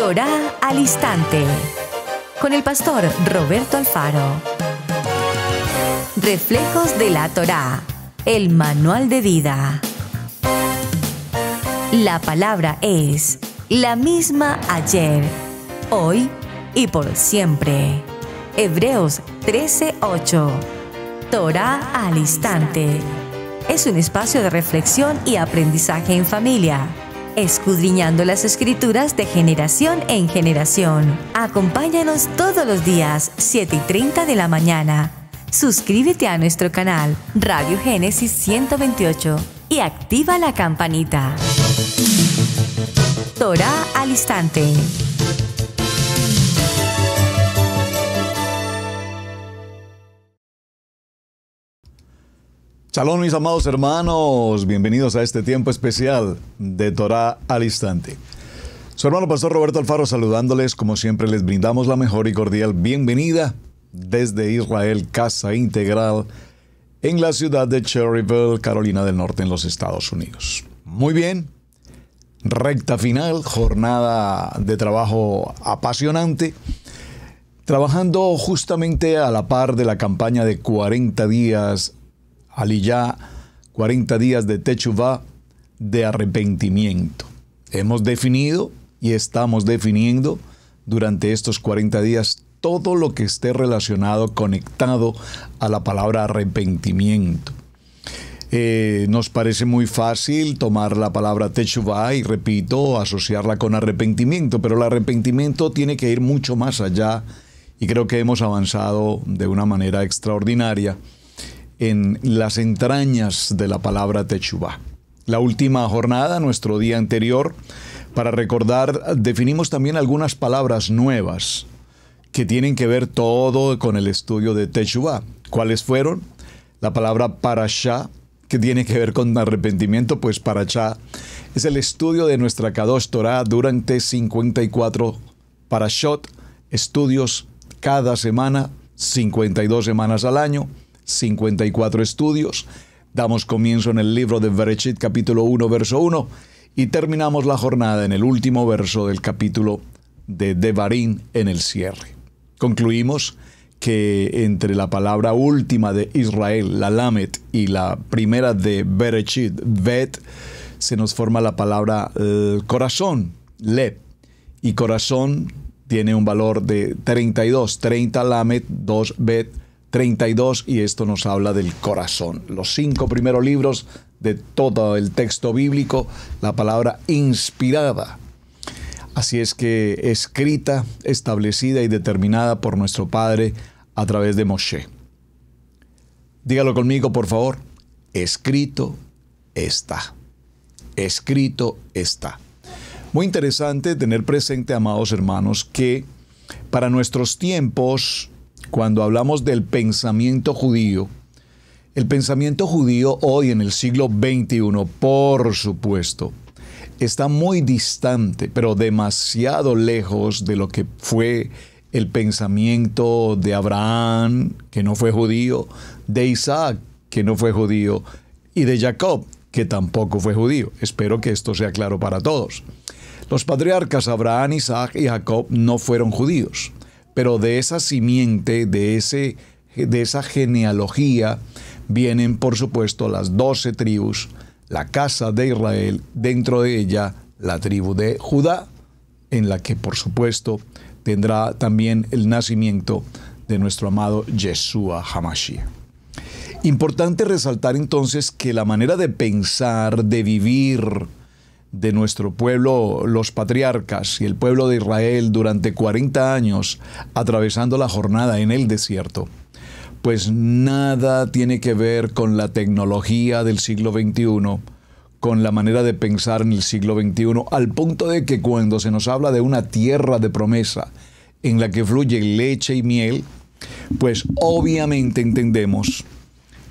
Torá al Instante, con el pastor Roberto Alfaro. Reflejos de la Torá, el manual de vida. La palabra es la misma ayer, hoy y por siempre. Hebreos 13:8. Torá al Instante. Es un espacio de reflexión y aprendizaje en familia, escudriñando las Escrituras de generación en generación. Acompáñanos todos los días, 7:30 de la mañana. Suscríbete a nuestro canal Radio Génesis 128 y activa la campanita. Torá al Instante. Shalom, mis amados hermanos, bienvenidos a este tiempo especial de Torá al Instante. Su hermano pastor Roberto Alfaro saludándoles, como siempre les brindamos la mejor y cordial bienvenida desde Israel, Casa Integral, en la ciudad de Cherryville, Carolina del Norte, en los Estados Unidos. Muy bien, recta final, jornada de trabajo apasionante, trabajando justamente a la par de la campaña de 40 días Aliyá, 40 días de Teshuvá, de arrepentimiento. Hemos definido y estamos definiendo durante estos 40 días todo lo que esté relacionado, conectado a la palabra arrepentimiento. Nos parece muy fácil tomar la palabra Teshuvá y, repito, asociarla con arrepentimiento, pero el arrepentimiento tiene que ir mucho más allá y creo que hemos avanzado de una manera extraordinaria en las entrañas de la palabra Teshuvá. La última jornada, nuestro día anterior, para recordar, definimos también algunas palabras nuevas que tienen que ver todo con el estudio de Teshuvá. ¿Cuáles fueron? La palabra parashá, que tiene que ver con arrepentimiento, pues parashá es el estudio de nuestra Kadosh Torah durante 54 parashot, estudios cada semana, 52 semanas al año, 54 estudios. Damos comienzo en el libro de Bereshit, capítulo 1, verso 1, y terminamos la jornada en el último verso del capítulo de Devarim, en el cierre. Concluimos que entre la palabra última de Israel, la Lamet, y la primera de Bereshit, Bet, se nos forma la palabra corazón, Lev, y corazón tiene un valor de 32, 30 Lamet, 2 Bet, 32, y esto nos habla del corazón. Los 5 primeros libros de todo el texto bíblico, la palabra inspirada. Así es que escrita, establecida y determinada por nuestro Padre a través de Moshe. Dígalo conmigo, por favor. Escrito está. Escrito está. Muy interesante tener presente, amados hermanos, que para nuestros tiempos, cuando hablamos del pensamiento judío, el pensamiento judío hoy en el siglo XXI, por supuesto, está muy distante, pero demasiado lejos de lo que fue el pensamiento de Abraham, que no fue judío, de Isaac, que no fue judío, y de Jacob, que tampoco fue judío. Espero que esto sea claro para todos. Los patriarcas Abraham, Isaac y Jacob no fueron judíos, pero de esa simiente, de esa genealogía, vienen, por supuesto, las 12 tribus, la casa de Israel, dentro de ella la tribu de Judá, en la que, por supuesto, tendrá también el nacimiento de nuestro amado Yeshua HaMashiach. Importante resaltar entonces que la manera de pensar, de vivir de nuestro pueblo, los patriarcas y el pueblo de Israel durante 40 años, atravesando la jornada en el desierto, pues nada tiene que ver con la tecnología del siglo XXI, con la manera de pensar en el siglo XXI, al punto de que cuando se nos habla de una tierra de promesa en la que fluye leche y miel, pues obviamente entendemos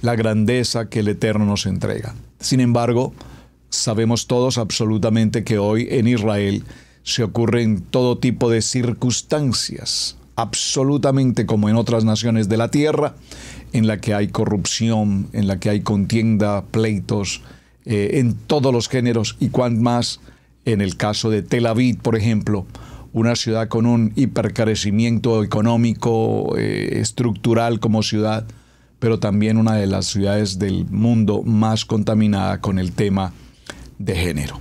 la grandeza que el Eterno nos entrega. Sin embargo, sabemos todos absolutamente que hoy en Israel se ocurren todo tipo de circunstancias, absolutamente como en otras naciones de la tierra, en la que hay corrupción, en la que hay contienda, pleitos, en todos los géneros, y cuán más en el caso de Tel Aviv, por ejemplo, una ciudad con un hipercrecimiento económico, estructural como ciudad, pero también una de las ciudades del mundo más contaminada con el tema de género.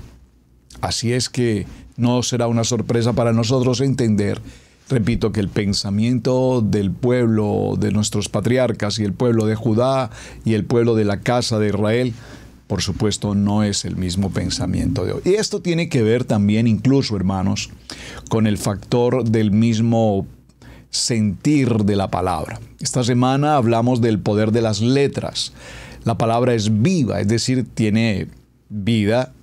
Así es que no será una sorpresa para nosotros entender, repito, que el pensamiento del pueblo, de nuestros patriarcas y el pueblo de Judá y el pueblo de la casa de Israel, por supuesto, no es el mismo pensamiento de hoy. Y esto tiene que ver también, incluso, hermanos, con el factor del mismo sentir de la palabra. Esta semana hablamos del poder de las letras. La palabra es viva, es decir, tiene vida,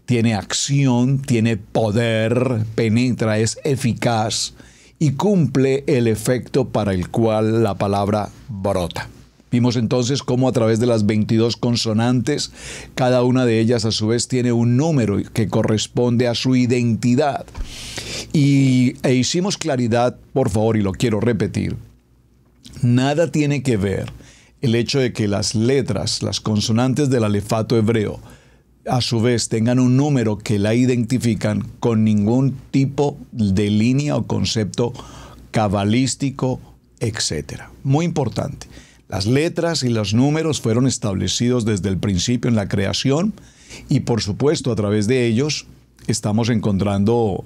tiene acción, tiene poder, penetra, es eficaz y cumple el efecto para el cual la palabra brota. Vimos entonces cómo a través de las 22 consonantes, cada una de ellas a su vez tiene un número que corresponde a su identidad. E hicimos claridad, por favor, y lo quiero repetir, nada tiene que ver el hecho de que las letras, las consonantes del alefato hebreo, a su vez tengan un número que la identifican con ningún tipo de línea o concepto cabalístico, etc. Muy importante. Las letras y los números fueron establecidos desde el principio en la creación y, por supuesto, a través de ellos estamos encontrando,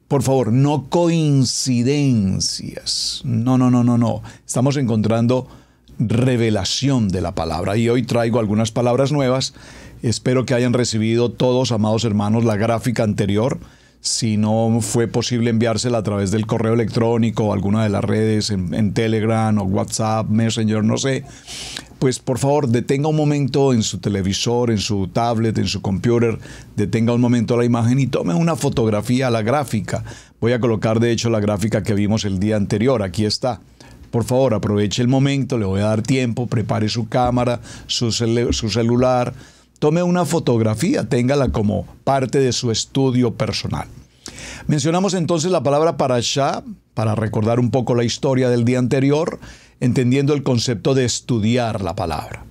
por favor, no coincidencias. No. Estamos encontrando revelación de la palabra. Y hoy traigo algunas palabras nuevas. Espero que hayan recibido todos, amados hermanos, la gráfica anterior. Si no fue posible enviársela a través del correo electrónico o alguna de las redes en Telegram o WhatsApp, Messenger, no sé, pues por favor detenga un momento en su televisor, en su tablet, en su computer, detenga un momento la imagen y tome una fotografía a la gráfica. Voy a colocar de hecho la gráfica que vimos el día anterior, aquí está. Por favor, aproveche el momento, le voy a dar tiempo, prepare su cámara, su celular. Tome una fotografía, téngala como parte de su estudio personal. Mencionamos entonces la palabra parashá, para recordar un poco la historia del día anterior, entendiendo el concepto de estudiar la palabra.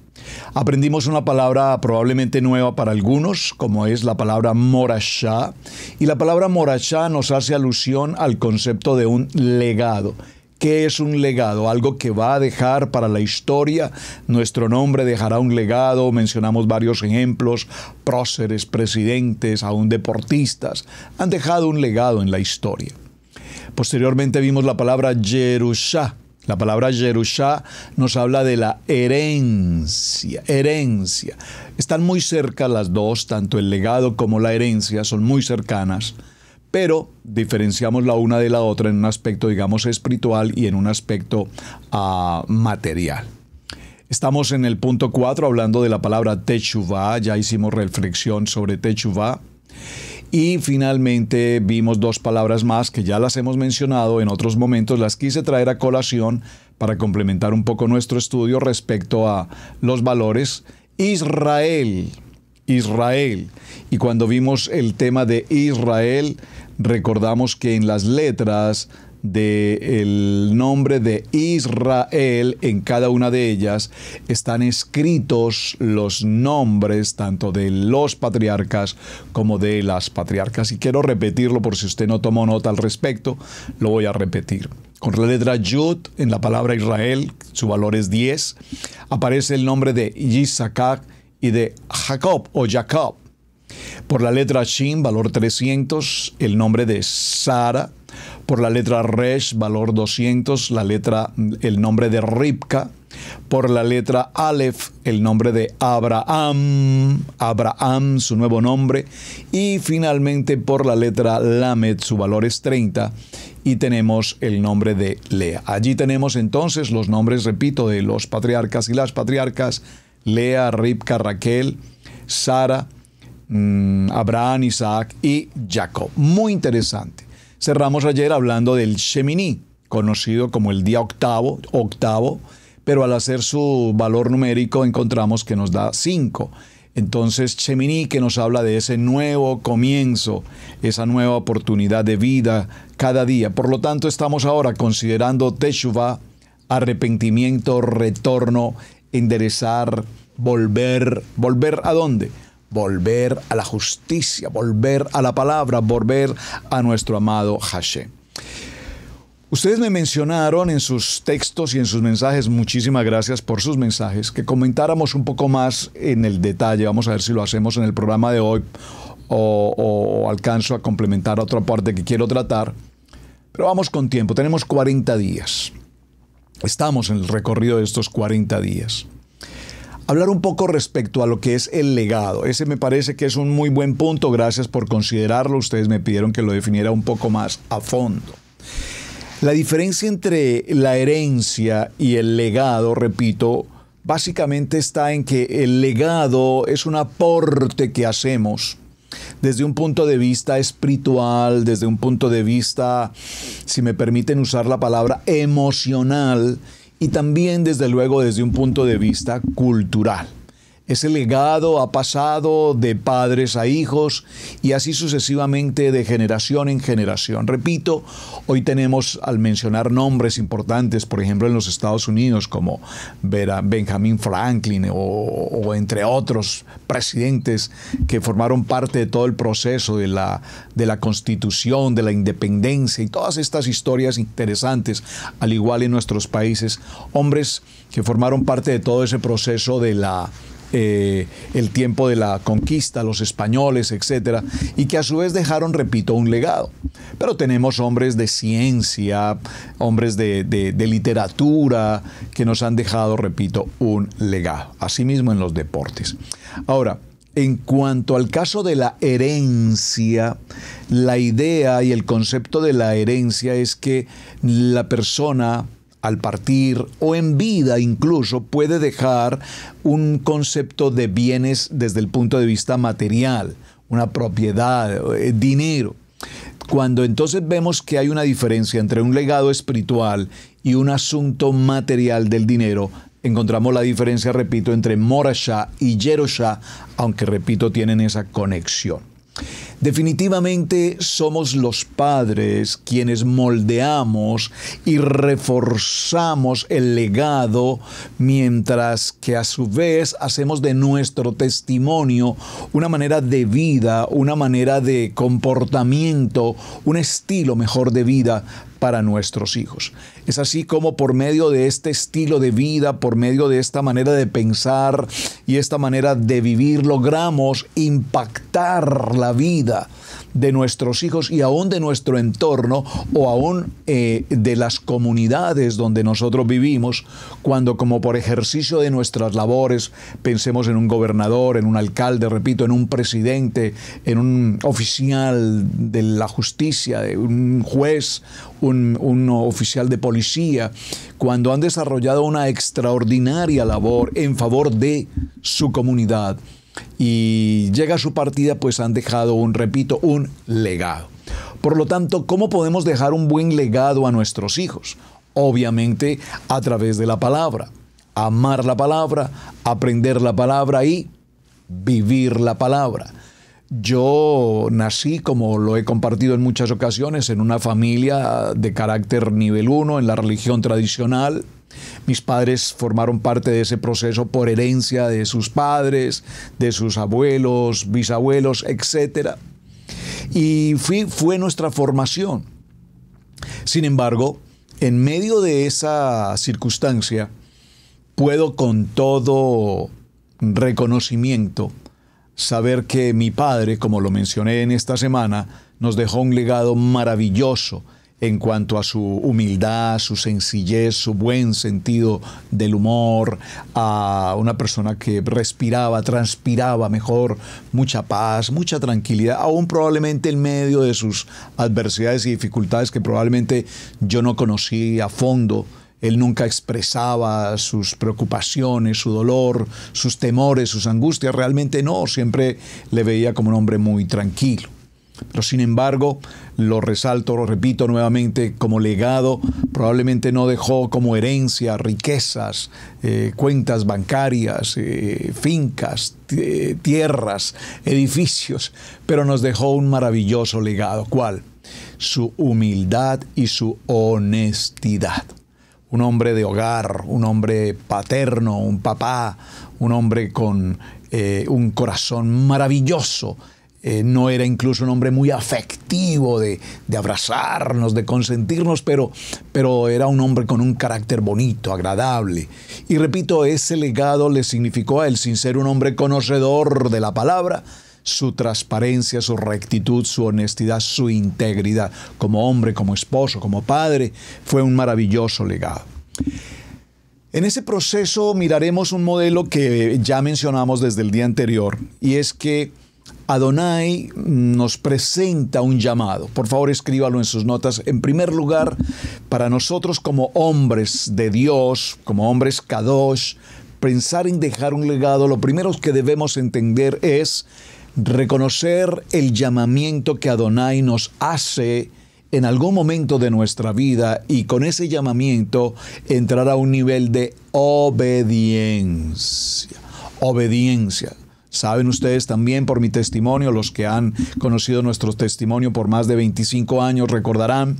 Aprendimos una palabra probablemente nueva para algunos, como es la palabra morashá, y la palabra morashá nos hace alusión al concepto de un legado. ¿Qué es un legado? Algo que va a dejar para la historia. Nuestro nombre dejará un legado. Mencionamos varios ejemplos. Próceres, presidentes, aún deportistas, han dejado un legado en la historia. Posteriormente vimos la palabra Yerushá. La palabra Yerushá nos habla de la herencia. Herencia. Están muy cerca las dos, tanto el legado como la herencia son muy cercanas. Pero diferenciamos la una de la otra en un aspecto, digamos, espiritual y en un aspecto material. Estamos en el punto 4 hablando de la palabra Teshuvá. Ya hicimos reflexión sobre Teshuvá. Y finalmente vimos dos palabras más que ya las hemos mencionado en otros momentos. Las quise traer a colación para complementar un poco nuestro estudio respecto a los valores. Israel. Y cuando vimos el tema de Israel, recordamos que en las letras del nombre de Israel, en cada una de ellas, están escritos los nombres tanto de los patriarcas como de las patriarcas. Y quiero repetirlo por si usted no tomó nota al respecto, lo voy a repetir. Con la letra Yud, en la palabra Israel, su valor es 10, aparece el nombre de Yisacar y de Jacob o Jacob. Por la letra Shin, valor 300, el nombre de Sara. Por la letra Resh, valor 200, el nombre de Ribka. Por la letra Aleph, el nombre de Abraham, su nuevo nombre. Y finalmente por la letra Lamed, su valor es 30. Y tenemos el nombre de Lea. Allí tenemos entonces los nombres, repito, de los patriarcas y las patriarcas. Lea, Ribka, Raquel, Sara, Abraham, Isaac y Jacob. Muy interesante. Cerramos ayer hablando del Shemini, conocido como el día octavo, pero al hacer su valor numérico encontramos que nos da 5. Entonces, Shemini, que nos habla de ese nuevo comienzo, esa nueva oportunidad de vida cada día. Por lo tanto, estamos ahora considerando Teshuvá, arrepentimiento, retorno, enderezar, volver ¿a dónde? volver a la justicia, volver a la palabra, volver a nuestro amado Hashem. Ustedes me mencionaron en sus textos y en sus mensajes, muchísimas gracias por sus mensajes, que comentáramos un poco más en el detalle. Vamos a ver si lo hacemos en el programa de hoy o alcanzo a complementar otra parte que quiero tratar. Pero vamos con tiempo, tenemos 40 días. Estamos en el recorrido de estos 40 días. Hablar un poco respecto a lo que es el legado. Ese me parece que es un muy buen punto. Gracias por considerarlo. Ustedes me pidieron que lo definiera un poco más a fondo. La diferencia entre la herencia y el legado, repito, básicamente está en que el legado es un aporte que hacemos desde un punto de vista espiritual, desde un punto de vista, si me permiten usar la palabra, emocional, y también, desde luego, desde un punto de vista cultural. Ese legado ha pasado de padres a hijos y así sucesivamente de generación en generación. Repito, hoy tenemos, al mencionar nombres importantes, por ejemplo en los Estados Unidos, como Benjamin Franklin o entre otros presidentes que formaron parte de todo el proceso de la Constitución, de la independencia y todas estas historias interesantes, al igual en nuestros países, hombres que formaron parte de todo ese proceso de el tiempo de la conquista, los españoles, etcétera, y que a su vez dejaron, repito, un legado. Pero tenemos hombres de ciencia, hombres de literatura, que nos han dejado, repito, un legado. Asimismo en los deportes. Ahora, en cuanto al caso de la herencia, la idea y el concepto de la herencia es que la persona, al partir o en vida incluso, puede dejar un concepto de bienes desde el punto de vista material, una propiedad, dinero. Cuando entonces vemos que hay una diferencia entre un legado espiritual y un asunto material del dinero, encontramos la diferencia, repito, entre Morashá y Yeroshá, aunque, repito, tienen esa conexión. Definitivamente somos los padres quienes moldeamos y reforzamos el legado, mientras que a su vez hacemos de nuestro testimonio una manera de vida, una manera de comportamiento, un estilo mejor de vida para nuestros hijos. Es así como por medio de este estilo de vida, por medio de esta manera de pensar y esta manera de vivir, logramos impactar la vida de nuestros hijos y aún de nuestro entorno o aún de las comunidades donde nosotros vivimos, cuando como por ejercicio de nuestras labores pensemos en un gobernador, en un alcalde, repito, en un presidente, en un oficial de la justicia, un juez, un oficial de policía, cuando han desarrollado una extraordinaria labor en favor de su comunidad y llega su partida, pues han dejado un legado. Por lo tanto, ¿cómo podemos dejar un buen legado a nuestros hijos? Obviamente a través de la palabra. Amar la palabra, aprender la palabra y vivir la palabra. Yo nací, como lo he compartido en muchas ocasiones, en una familia de carácter nivel 1, en la religión tradicional. Mis padres formaron parte de ese proceso por herencia de sus padres, de sus abuelos, bisabuelos, etc. Y fue nuestra formación. Sin embargo, en medio de esa circunstancia, puedo con todo reconocimiento saber que mi padre, como lo mencioné en esta semana, nos dejó un legado maravilloso en cuanto a su humildad, su sencillez, su buen sentido del humor, a una persona que respiraba, transpiraba mejor, mucha paz, mucha tranquilidad, aún probablemente en medio de sus adversidades y dificultades que probablemente yo no conocí a fondo. Él nunca expresaba sus preocupaciones, su dolor, sus temores, sus angustias. Realmente no, siempre le veía como un hombre muy tranquilo. Pero sin embargo, lo resalto, lo repito nuevamente, como legado, probablemente no dejó como herencia riquezas, cuentas bancarias, fincas, tierras, edificios, pero nos dejó un maravilloso legado. ¿Cuál? Su humildad y su honestidad. un hombre de hogar, un hombre paterno, un papá, un hombre con un corazón maravilloso. No era incluso un hombre muy afectivo de abrazarnos, de consentirnos, pero era un hombre con un carácter bonito, agradable. Y repito, ese legado le significó a él, sin ser un hombre conocedor de la palabra, su transparencia, su rectitud, su honestidad, su integridad. Como hombre, como esposo, como padre, fue un maravilloso legado. En ese proceso miraremos un modelo que ya mencionamos desde el día anterior, y es que Adonai nos presenta un llamado. Por favor, escríbalo en sus notas. En primer lugar, para nosotros como hombres de Dios, como hombres kadosh, pensar en dejar un legado, lo primero que debemos entender es reconocer el llamamiento que Adonai nos hace en algún momento de nuestra vida, y con ese llamamiento entrar a un nivel de obediencia. Obediencia. Saben ustedes también por mi testimonio, los que han conocido nuestro testimonio por más de 25 años recordarán,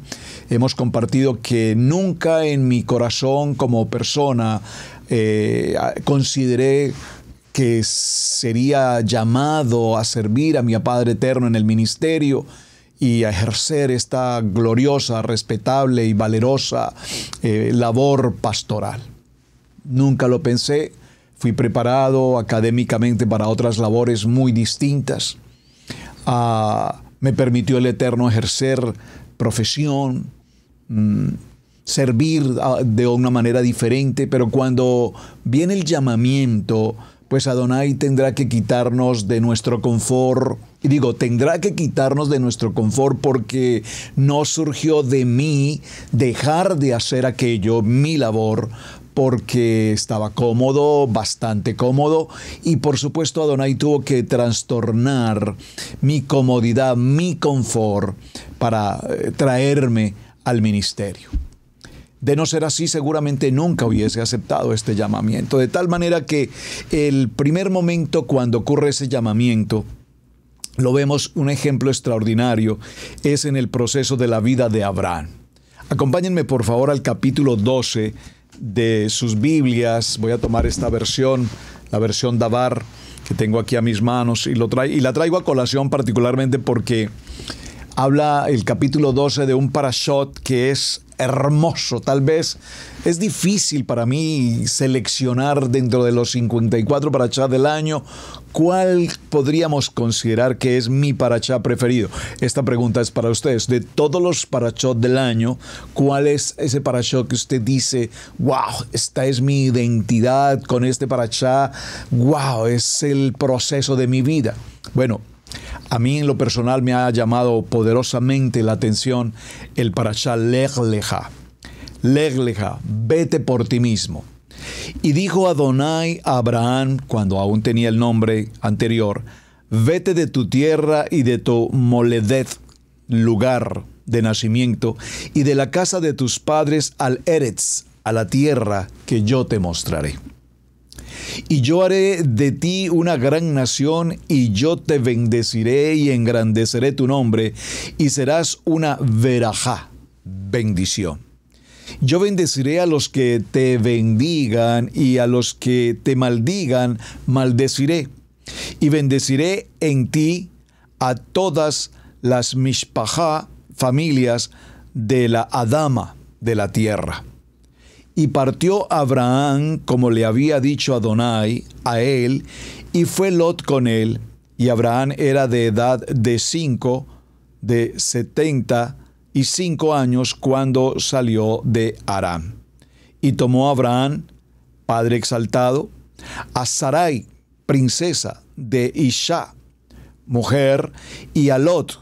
hemos compartido que nunca en mi corazón como persona consideré que sería llamado a servir a mi Padre Eterno en el ministerio y a ejercer esta gloriosa, respetable y valerosa labor pastoral. Nunca lo pensé. Fui preparado académicamente para otras labores muy distintas. Me permitió el Eterno ejercer profesión, servir de una manera diferente, pero cuando viene el llamamiento, pues Adonai tendrá que quitarnos de nuestro confort. Y digo, tendrá que quitarnos de nuestro confort porque no surgió de mí dejar de hacer aquello, mi labor, porque estaba cómodo, bastante cómodo, y por supuesto Adonai tuvo que trastornar mi comodidad, mi confort, para traerme al ministerio. De no ser así, seguramente nunca hubiese aceptado este llamamiento, de tal manera que el primer momento cuando ocurre ese llamamiento, lo vemos, un ejemplo extraordinario, es en el proceso de la vida de Abraham. Acompáñenme por favor al capítulo 12 de sus Biblias. Voy a tomar esta versión, la versión Dabar, que tengo aquí a mis manos, y la traigo a colación particularmente porque habla el capítulo 12 de un parashot que es hermoso. Tal vez es difícil para mí seleccionar dentro de los 54 parashá del año cuál podríamos considerar que es mi parashá preferido. Esta pregunta es para ustedes. De todos los parashot del año, ¿cuál es ese parashot que usted dice, wow, esta es mi identidad con este parashá, wow, es el proceso de mi vida? Bueno, a mí en lo personal me ha llamado poderosamente la atención el parashá Lech Lecha. Lech Lecha, vete por ti mismo. Y dijo Adonai a Abraham, cuando aún tenía el nombre anterior, vete de tu tierra y de tu moledet, lugar de nacimiento, y de la casa de tus padres al Eretz, a la tierra que yo te mostraré. Y yo haré de ti una gran nación, y yo te bendeciré y engrandeceré tu nombre, y serás una verajá, bendición. Yo bendeciré a los que te bendigan, y a los que te maldigan, maldeciré. Y bendeciré en ti a todas las mishpajá, familias de la Adama, de la tierra. Y partió Abraham, como le había dicho Adonai, a él, y fue Lot con él. Y Abraham era de edad de 75 años cuando salió de Aram. Y tomó Abraham, padre exaltado, a Sarai, princesa de Isha, mujer, y a Lot,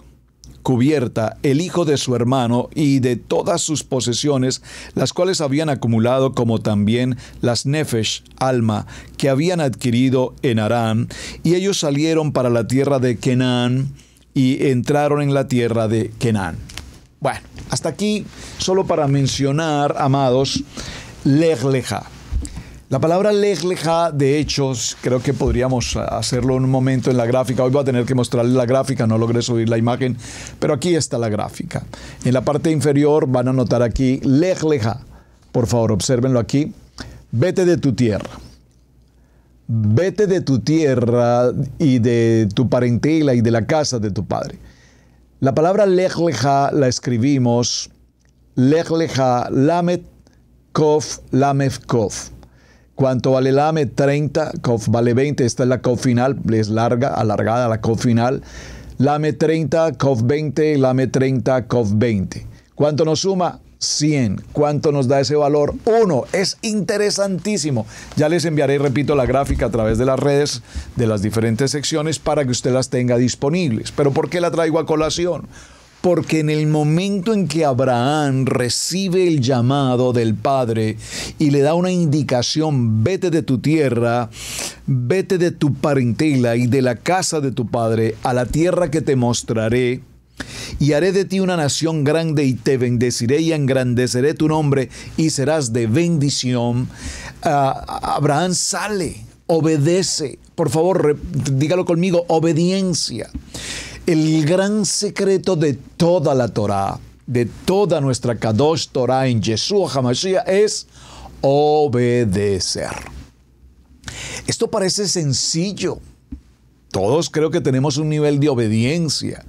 cubierta, el hijo de su hermano, y de todas sus posesiones, las cuales habían acumulado, como también las nefesh, alma, que habían adquirido en Aram, y ellos salieron para la tierra de Canaán, y entraron en la tierra de Canaán. Bueno, hasta aquí, solo para mencionar, amados, Lech Lecha. La palabra Lech Lecha, de hecho, creo que podríamos hacerlo en un momento en la gráfica. Hoy voy a tener que mostrarles la gráfica, no logré subir la imagen, pero aquí está la gráfica. En la parte inferior van a notar aquí Lech Lecha, Por favor, obsérvenlo aquí. Vete de tu tierra. Vete de tu tierra y de tu parentela y de la casa de tu padre. La palabra lech lecha la escribimos lech lecha lamet kof lamet kof. ¿Cuánto vale lamet? 30, kof vale 20. Esta es la kof final, es larga, alargada la kof final. Lamet 30, kof 20, lamet 30, kof 20. ¿Cuánto nos suma? 100. ¿Cuánto nos da ese valor? 1. Es interesantísimo. Ya les enviaré, repito, la gráfica a través de las redes de las diferentes secciones para que usted las tenga disponibles. ¿Pero por qué la traigo a colación? Porque en el momento en que Abraham recibe el llamado del Padre y le da una indicación, vete de tu tierra, vete de tu parentela y de la casa de tu padre a la tierra que te mostraré, y haré de ti una nación grande y te bendeciré y engrandeceré tu nombre y serás de bendición. Abraham sale, obedece. Por favor, dígalo conmigo, obediencia. El gran secreto de toda la Torá, de toda nuestra Kadosh Torá en Yeshua HaMashiach es obedecer. Esto parece sencillo. Todos creo que tenemos un nivel de obediencia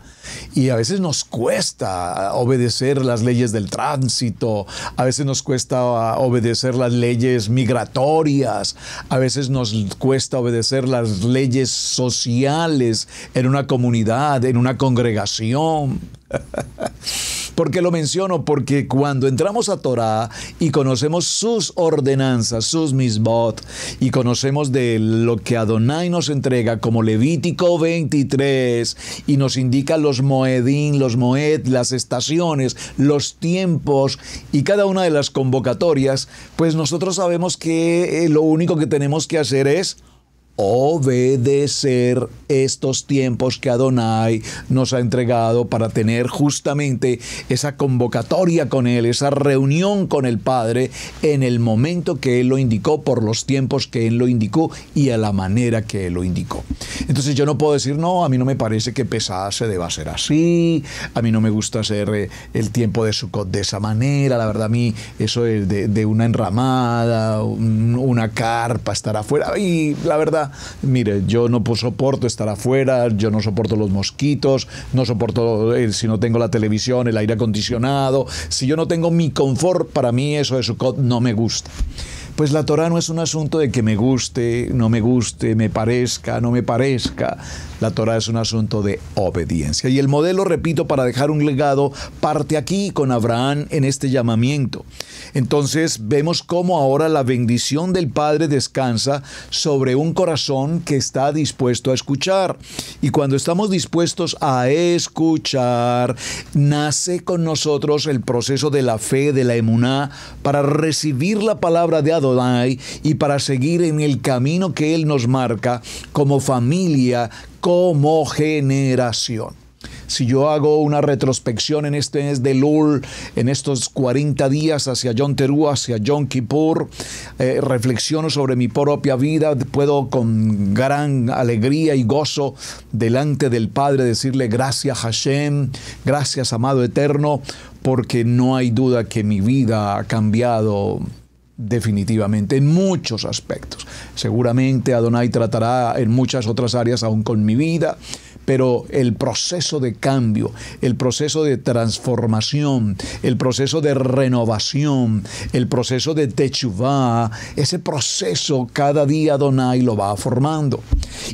y a veces nos cuesta obedecer las leyes del tránsito, a veces nos cuesta obedecer las leyes migratorias, a veces nos cuesta obedecer las leyes sociales en una comunidad, en una congregación. ¿Por qué lo menciono? Porque cuando entramos a Torá y conocemos sus ordenanzas, sus misbot, y conocemos de lo que Adonai nos entrega como Levítico 23, y nos indica los moedín, los moed, las estaciones, los tiempos y cada una de las convocatorias, pues nosotros sabemos que lo único que tenemos que hacer es obedecer estos tiempos que Adonai nos ha entregado para tener justamente esa convocatoria con Él, esa reunión con el Padre en el momento que Él lo indicó, por los tiempos que Él lo indicó y a la manera que Él lo indicó. Entonces yo no puedo decir, no, a mí no me parece que Pesaj se deba hacer así, a mí no me gusta hacer el tiempo de Sukkot de esa manera, la verdad a mí eso de una enramada, una carpa, estar afuera, y la verdad, mire, yo no soporto estar afuera, yo no soporto los mosquitos, no soporto si no tengo la televisión, el aire acondicionado. Si yo no tengo mi confort, para mí eso de Sukkot no me gusta. Pues la Torá no es un asunto de que me guste, no me guste, me parezca, no me parezca. La Torá es un asunto de obediencia. Y el modelo, repito, para dejar un legado, parte aquí con Abraham en este llamamiento. Entonces vemos cómo ahora la bendición del Padre descansa sobre un corazón que está dispuesto a escuchar. Y cuando estamos dispuestos a escuchar, nace con nosotros el proceso de la fe, de la emuná, para recibir la palabra de Adonai y para seguir en el camino que Él nos marca como familia, como generación. Si yo hago una retrospección en este mes de Elul, en estos 40 días hacia Yom Teruah, hacia Yom Kippur, reflexiono sobre mi propia vida, puedo con gran alegría y gozo delante del Padre decirle gracias Hashem, gracias amado eterno, porque no hay duda que mi vida ha cambiado definitivamente en muchos aspectos. Seguramente Adonai tratará en muchas otras áreas aún con mi vida, pero el proceso de cambio, el proceso de transformación, el proceso de renovación, el proceso de techuvá, ese proceso cada día Adonai lo va formando.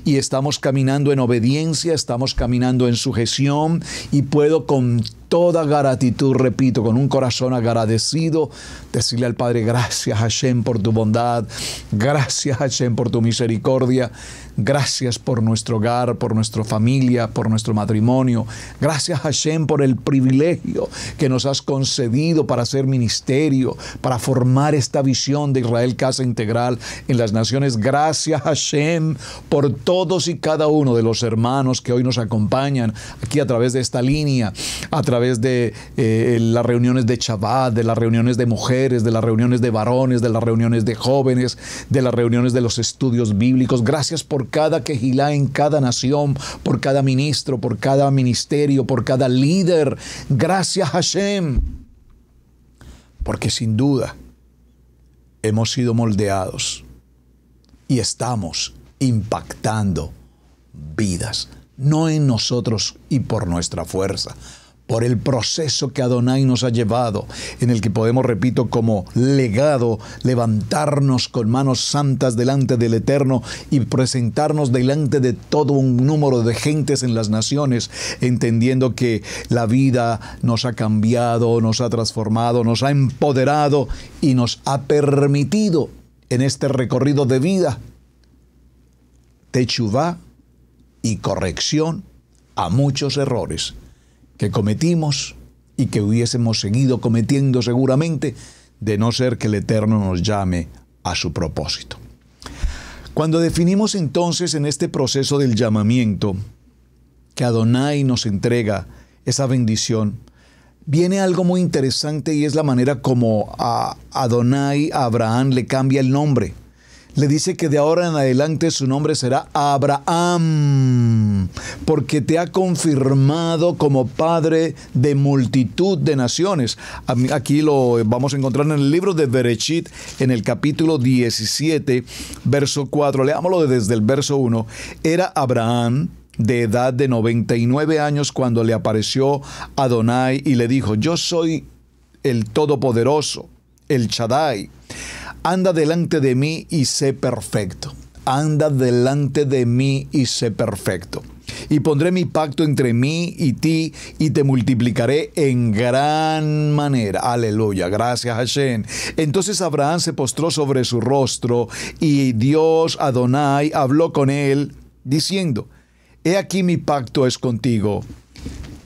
Y estamos caminando en obediencia, estamos caminando en sujeción, y puedo con toda gratitud, repito, con un corazón agradecido, decirle al Padre, gracias Hashem por tu bondad, gracias Hashem por tu misericordia, gracias por nuestro hogar, por nuestra familia, por nuestro matrimonio, gracias Hashem por el privilegio que nos has concedido para hacer ministerio, para formar esta visión de Israel Casa Integral en las naciones. Gracias Hashem por todos y cada uno de los hermanos que hoy nos acompañan aquí a través de esta línea, a través de las reuniones de Shabbat, de las reuniones de mujeres, de las reuniones de varones, de las reuniones de jóvenes, de las reuniones de los estudios bíblicos. Gracias por cada quejilá en cada nación, por cada ministro, por cada ministerio, por cada líder. Gracias Hashem, porque sin duda hemos sido moldeados y estamos impactando vidas, no en nosotros y por nuestra fuerza, por el proceso que Adonai nos ha llevado, en el que podemos, repito, como legado, levantarnos con manos santas delante del Eterno y presentarnos delante de todo un número de gentes en las naciones, entendiendo que la vida nos ha cambiado, nos ha transformado, nos ha empoderado y nos ha permitido en este recorrido de vida techuvá y corrección a muchos errores que cometimos y que hubiésemos seguido cometiendo seguramente, de no ser que el Eterno nos llame a su propósito. Cuando definimos entonces en este proceso del llamamiento que Adonai nos entrega esa bendición, viene algo muy interesante y es la manera como a Adonai, a Abraham, le cambia el nombre. Le dice que de ahora en adelante su nombre será Abraham, porque te ha confirmado como padre de multitud de naciones. Aquí lo vamos a encontrar en el libro de Bereshit, en el capítulo 17, verso 4. Leámoslo desde el verso 1. Era Abraham de edad de 99 años cuando le apareció Adonai y le dijo: yo soy el Todopoderoso, el Shaddai. Anda delante de mí y sé perfecto. Anda delante de mí y sé perfecto. Y pondré mi pacto entre mí y ti y te multiplicaré en gran manera. Aleluya, gracias Hashem. Entonces Abraham se postró sobre su rostro y Dios Adonai habló con él diciendo: he aquí mi pacto es contigo.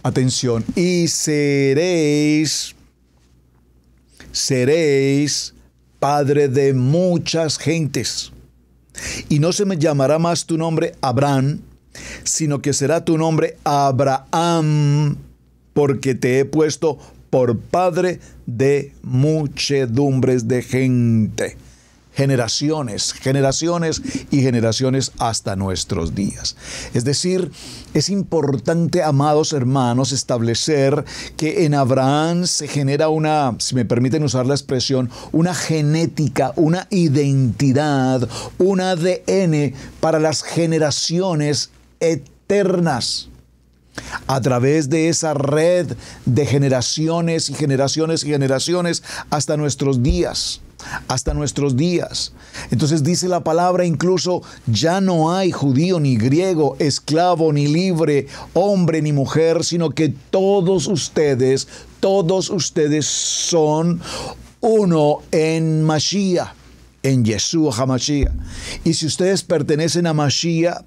Atención, y seréis padre de muchas gentes. Y no se me llamará más tu nombre Abraham, sino que será tu nombre Abraham, porque te he puesto por padre de muchedumbres de gente. Generaciones y generaciones hasta nuestros días. Es decir, es importante, amados hermanos, establecer que en Abraham se genera una, si me permiten usar la expresión, una genética, una identidad, un ADN para las generaciones eternas. A través de esa red de generaciones y generaciones y generaciones hasta nuestros días. Hasta nuestros días. Entonces dice la palabra incluso: ya no hay judío ni griego, esclavo ni libre, hombre ni mujer, sino que todos ustedes son uno en Mashiach, en Yeshua HaMashiach. Y si ustedes pertenecen a Mashiach,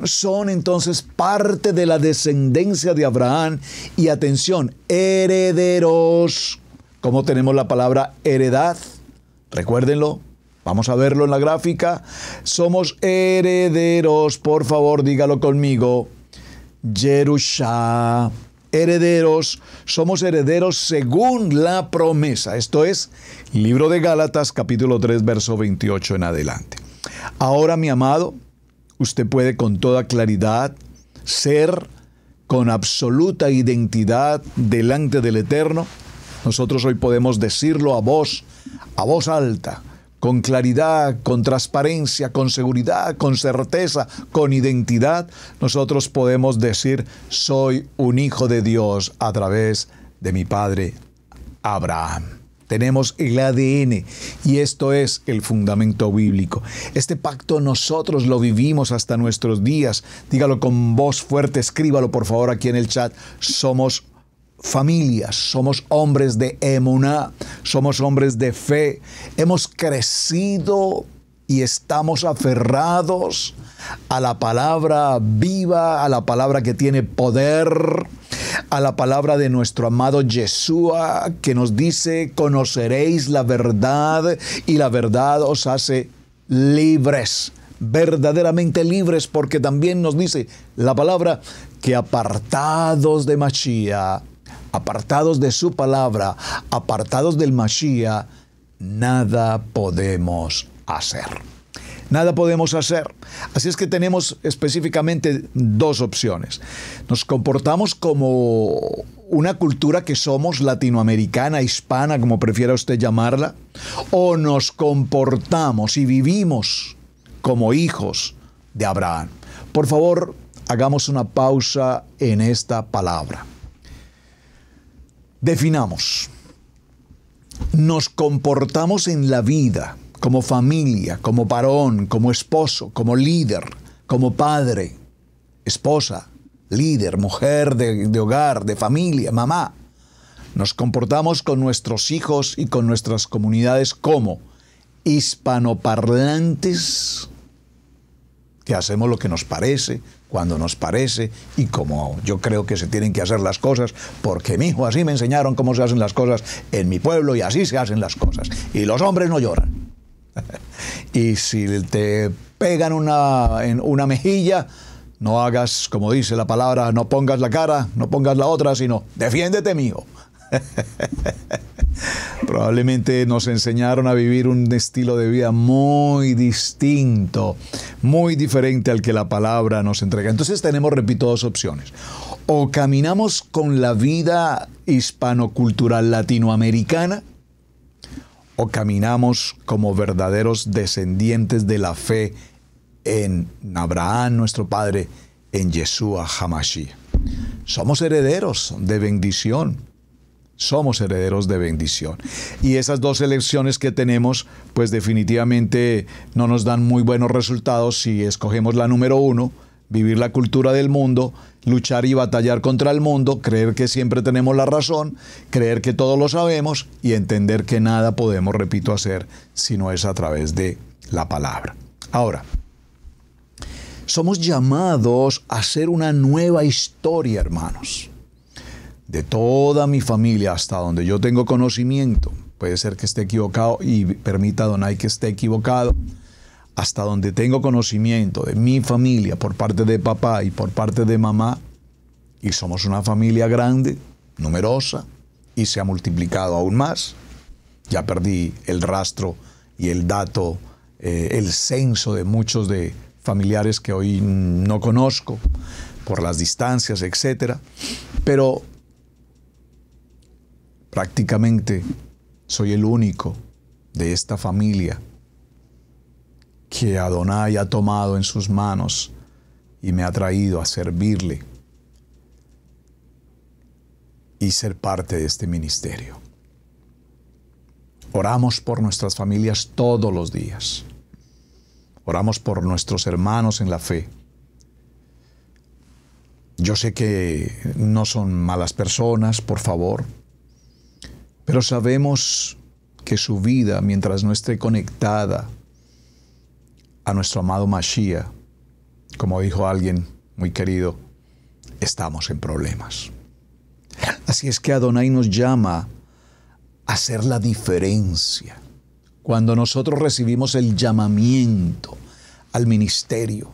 son entonces parte de la descendencia de Abraham y, atención, herederos. ¿Cómo tenemos la palabra heredad? Recuérdenlo, vamos a verlo en la gráfica. Somos herederos, por favor, dígalo conmigo. Yerusha. Herederos, somos herederos según la promesa. Esto es, libro de Gálatas, capítulo 3, verso 28 en adelante. Ahora, mi amado, usted puede con toda claridad ser con absoluta identidad delante del Eterno. Nosotros hoy podemos decirlo a voz alta, con claridad, con transparencia, con seguridad, con certeza, con identidad. Nosotros podemos decir: soy un hijo de Dios a través de mi padre Abraham. Tenemos el ADN y esto es el fundamento bíblico. Este pacto nosotros lo vivimos hasta nuestros días. Dígalo con voz fuerte, escríbalo por favor aquí en el chat. Somos familias, somos hombres de emuná, somos hombres de fe. Hemos crecido y estamos aferrados a la palabra viva, a la palabra que tiene poder, a la palabra de nuestro amado Yeshua, que nos dice: conoceréis la verdad y la verdad os hace libres, verdaderamente libres, porque también nos dice la palabra que apartados de Mashiach, apartados de su palabra, apartados del Mashiach, nada podemos hacer. Nada podemos hacer. Así es que tenemos específicamente dos opciones. Nos comportamos como una cultura que somos latinoamericana, hispana, como prefiera usted llamarla, o nos comportamos y vivimos como hijos de Abraham. Por favor, hagamos una pausa en esta palabra. Definamos. Nos comportamos en la vida como familia, como varón, como esposo, como líder, como padre, esposa, líder, mujer de hogar, de familia, mamá. Nos comportamos con nuestros hijos y con nuestras comunidades como hispanoparlantes, que hacemos lo que nos parece, cuando nos parece y como yo creo que se tienen que hacer las cosas, porque mi hijo así me enseñaron cómo se hacen las cosas en mi pueblo y así se hacen las cosas. Y los hombres no lloran. Y si te pegan en una mejilla, no hagas, como dice la palabra, no pongas la cara, no pongas la otra, sino defiéndete, mijo. Probablemente nos enseñaron a vivir un estilo de vida muy distinto, muy diferente al que la palabra nos entrega. Entonces tenemos, repito, dos opciones. O caminamos con la vida hispanocultural latinoamericana, o caminamos como verdaderos descendientes de la fe en Abraham, nuestro padre, en Yeshua HaMashiach. Somos herederos de bendición. Somos herederos de bendición. Y esas dos elecciones que tenemos, pues definitivamente no nos dan muy buenos resultados si escogemos la número uno, vivir la cultura del mundo, luchar y batallar contra el mundo, creer que siempre tenemos la razón, creer que todo lo sabemos y entender que nada podemos, repito, hacer si no es a través de la palabra. Ahora, somos llamados a hacer una nueva historia, hermanos. De toda mi familia hasta donde yo tengo conocimiento, puede ser que esté equivocado y permita a Adonai que esté equivocado, hasta donde tengo conocimiento de mi familia por parte de papá y por parte de mamá, y somos una familia grande, numerosa, y se ha multiplicado aún más. Ya perdí el rastro y el dato, el censo de muchos de familiares que hoy no conozco por las distancias, etc. Pero prácticamente soy el único de esta familia que Adonai ha tomado en sus manos y me ha traído a servirle y ser parte de este ministerio. Oramos por nuestras familias todos los días. Oramos por nuestros hermanos en la fe. Yo sé que no son malas personas, por favor, pero sabemos que su vida, mientras no esté conectada a nuestro amado Mashiach, como dijo alguien muy querido, estamos en problemas. Así es que Adonai nos llama a hacer la diferencia. Cuando nosotros recibimos el llamamiento al ministerio,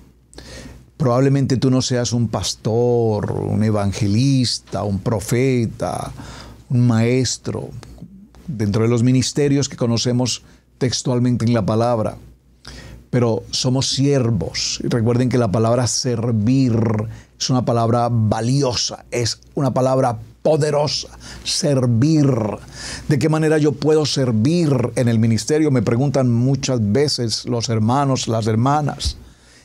probablemente tú no seas un pastor, un evangelista, un profeta, un maestro, dentro de los ministerios que conocemos textualmente en la palabra, pero somos siervos. Y recuerden que la palabra servir es una palabra valiosa, es una palabra poderosa. Servir. ¿De qué manera yo puedo servir en el ministerio? Me preguntan muchas veces los hermanos, las hermanas.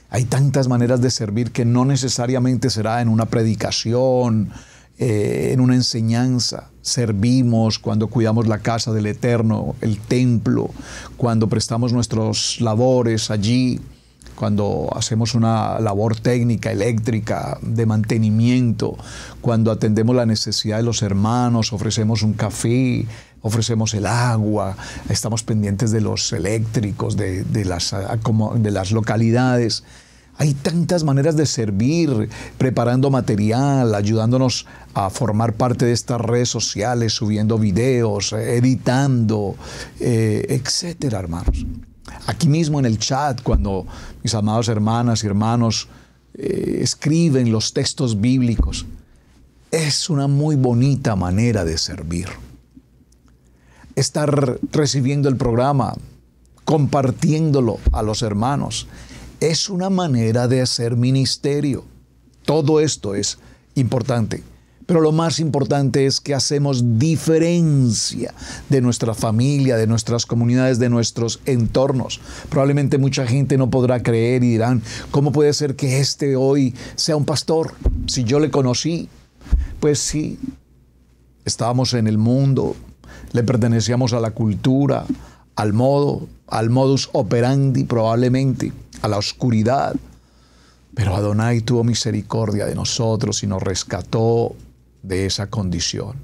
Hay tantas maneras de servir que no necesariamente será en una predicación, en una enseñanza. Servimos cuando cuidamos la casa del Eterno, el templo, cuando prestamos nuestras labores allí, cuando hacemos una labor técnica, eléctrica, de mantenimiento, cuando atendemos la necesidad de los hermanos, ofrecemos un café, ofrecemos el agua, estamos pendientes de los eléctricos, de las localidades. Hay tantas maneras de servir, preparando material, ayudándonos a formar parte de estas redes sociales, subiendo videos, editando, etcétera, hermanos. Aquí mismo en el chat, cuando mis amadas hermanas y hermanos escriben los textos bíblicos, es una muy bonita manera de servir. Estar recibiendo el programa compartiéndolo a los hermanos. Es una manera de hacer ministerio. Todo esto es importante. Pero lo más importante es que hacemos diferencia de nuestra familia, de nuestras comunidades, de nuestros entornos. Probablemente mucha gente no podrá creer y dirán, ¿cómo puede ser que este hoy sea un pastor? Si yo le conocí, pues sí, estábamos en el mundo, le pertenecíamos a la cultura, al modus operandi probablemente, a la oscuridad. Pero Adonai tuvo misericordia de nosotros y nos rescató de esa condición.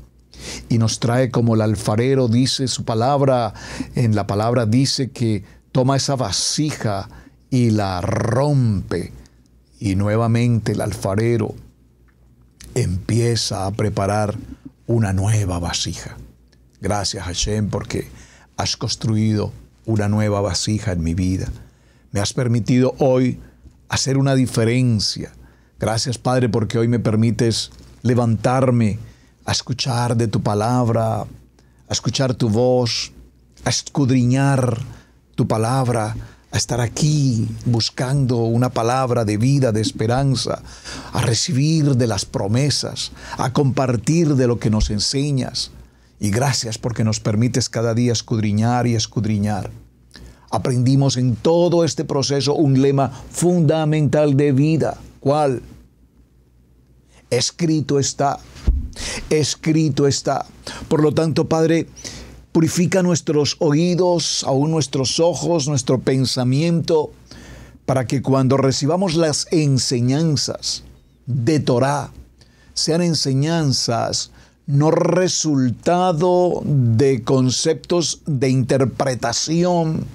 Y nos trae como el alfarero, dice su palabra, en la palabra dice que toma esa vasija y la rompe. Y nuevamente el alfarero empieza a preparar una nueva vasija. Gracias, Hashem, porque has construido una nueva vasija en mi vida. Me has permitido hoy hacer una diferencia. Gracias, Padre, porque hoy me permites levantarme a escuchar de tu palabra, a escuchar tu voz, a escudriñar tu palabra, a estar aquí buscando una palabra de vida, de esperanza, a recibir de las promesas, a compartir de lo que nos enseñas. Y gracias porque nos permites cada día escudriñar y escudriñar. Aprendimos en todo este proceso un lema fundamental de vida. ¿Cuál? Escrito está. Escrito está. Por lo tanto, Padre, purifica nuestros oídos, aún nuestros ojos, nuestro pensamiento, para que cuando recibamos las enseñanzas de Torá, sean enseñanzas no resultado de conceptos de interpretación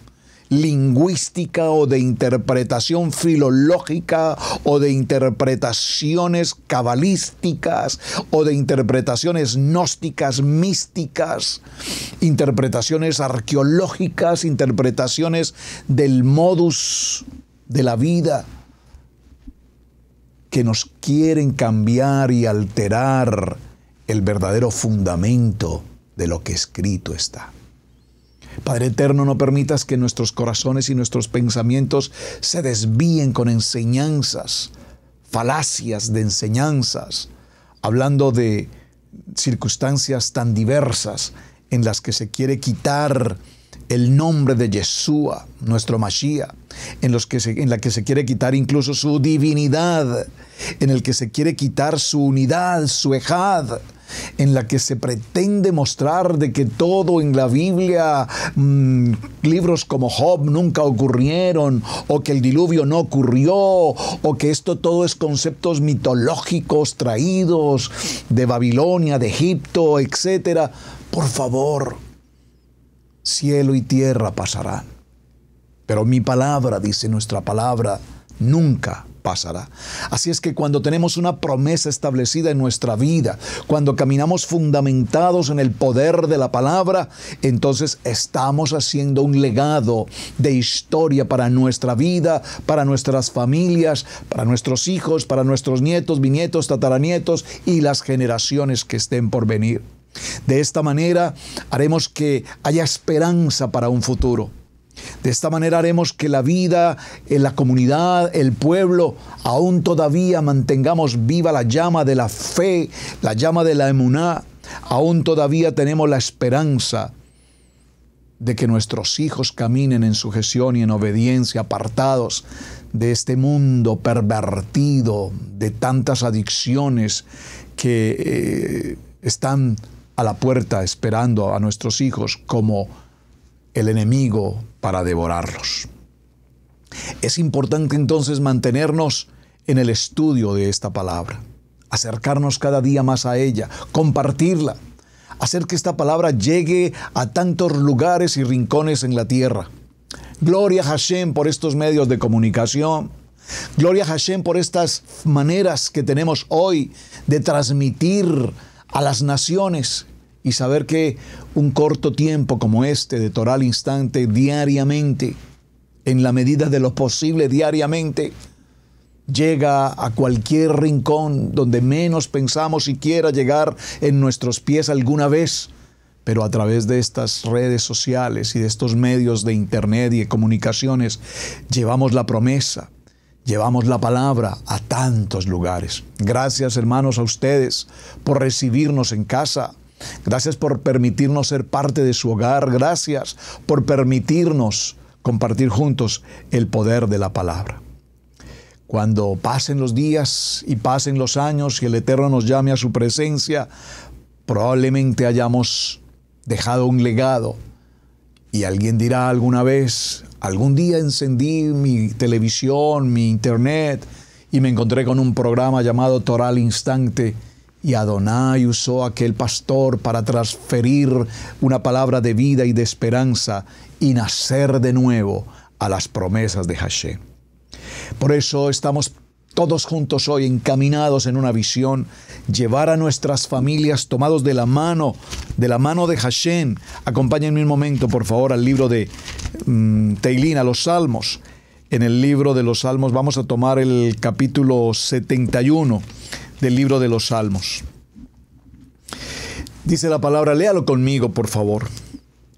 lingüística o de interpretación filológica o de interpretaciones cabalísticas o de interpretaciones gnósticas, místicas, interpretaciones arqueológicas, interpretaciones del modus de la vida que nos quieren cambiar y alterar el verdadero fundamento de lo que escrito está. Padre eterno, no permitas que nuestros corazones y nuestros pensamientos se desvíen con enseñanzas, falacias de enseñanzas, hablando de circunstancias tan diversas en las que se quiere quitar el nombre de Yeshua, nuestro Mashiach, en la que se quiere quitar incluso su divinidad, en el que se quiere quitar su unidad, su ejad, en la que se pretende mostrar de que todo en la Biblia, libros como Job nunca ocurrieron, o que el diluvio no ocurrió, o que esto todo es conceptos mitológicos traídos de Babilonia, de Egipto, etc. Por favor, cielo y tierra pasarán, pero mi palabra, dice nuestra palabra, nunca pasará. Así es que cuando tenemos una promesa establecida en nuestra vida, cuando caminamos fundamentados en el poder de la palabra, entonces estamos haciendo un legado de historia para nuestra vida, para nuestras familias, para nuestros hijos, para nuestros nietos, bisnietos, tataranietos y las generaciones que estén por venir. De esta manera haremos que haya esperanza para un futuro. De esta manera haremos que la vida, en la comunidad, el pueblo, aún todavía mantengamos viva la llama de la fe, la llama de la emuná. Aún todavía tenemos la esperanza de que nuestros hijos caminen en sujeción y en obediencia, apartados de este mundo pervertido, de tantas adicciones que están a la puerta esperando a nuestros hijos como el enemigo para devorarlos. Es importante entonces mantenernos en el estudio de esta palabra, acercarnos cada día más a ella, compartirla, hacer que esta palabra llegue a tantos lugares y rincones en la tierra. Gloria a Hashem por estos medios de comunicación. Gloria a Hashem por estas maneras que tenemos hoy de transmitir a las naciones y saber que un corto tiempo como este de Torá al instante diariamente, en la medida de lo posible diariamente, llega a cualquier rincón donde menos pensamos siquiera llegar en nuestros pies alguna vez, pero a través de estas redes sociales y de estos medios de internet y de comunicaciones llevamos la promesa, llevamos la palabra a tantos lugares. Gracias, hermanos, a ustedes por recibirnos en casa. Gracias por permitirnos ser parte de su hogar. Gracias por permitirnos compartir juntos el poder de la palabra. Cuando pasen los días y pasen los años y el Eterno nos llame a su presencia, probablemente hayamos dejado un legado. Y alguien dirá alguna vez: algún día encendí mi televisión, mi internet, y me encontré con un programa llamado Torá al Instante, y Adonai usó a aquel pastor para transferir una palabra de vida y de esperanza y nacer de nuevo a las promesas de Hashem. Por eso estamos todos juntos hoy encaminados en una visión: llevar a nuestras familias tomados de la mano de Hashem. Acompáñenme un momento, por favor, al libro de Teilín, a los Salmos. En el libro de los Salmos vamos a tomar el capítulo 71 del libro de los Salmos. Dice la palabra, léalo conmigo, por favor.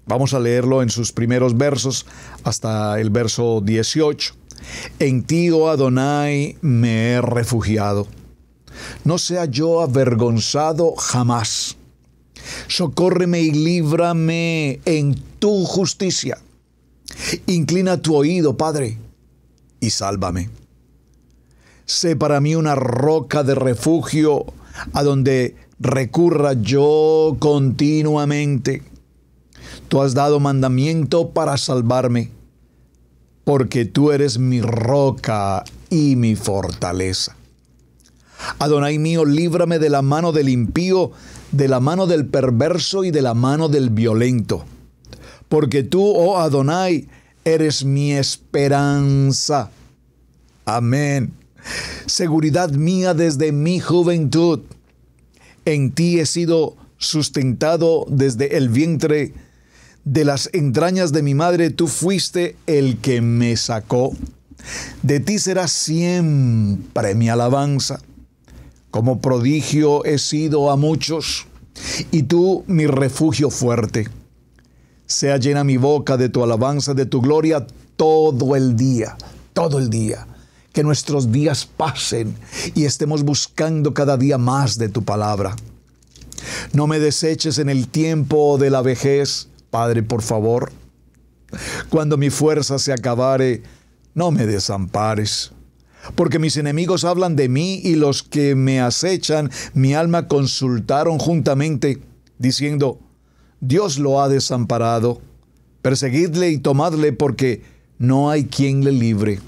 Vamos a leerlo en sus primeros versos hasta el verso 18. En ti, oh Adonai, me he refugiado. No sea yo avergonzado jamás. Socórreme y líbrame en tu justicia. Inclina tu oído, Padre, y sálvame. Sé para mí una roca de refugio a donde recurra yo continuamente. Tú has dado mandamiento para salvarme, porque tú eres mi roca y mi fortaleza. Adonai mío, líbrame de la mano del impío, de la mano del perverso y de la mano del violento. Porque tú, oh Adonai, eres mi esperanza. Amén. Seguridad mía desde mi juventud. En ti he sido sustentado desde el vientre. De las entrañas de mi madre tú fuiste el que me sacó. De ti será siempre mi alabanza. Como prodigio he sido a muchos, y tú mi refugio fuerte. Sea llena mi boca de tu alabanza, de tu gloria todo el día, todo el día. Que nuestros días pasen y estemos buscando cada día más de tu palabra. No me deseches en el tiempo de la vejez, Padre, por favor. Cuando mi fuerza se acabare, no me desampares. Porque mis enemigos hablan de mí y los que me acechan, mi alma consultaron juntamente, diciendo, Dios lo ha desamparado. Perseguidle y tomadle, porque no hay quien le libre.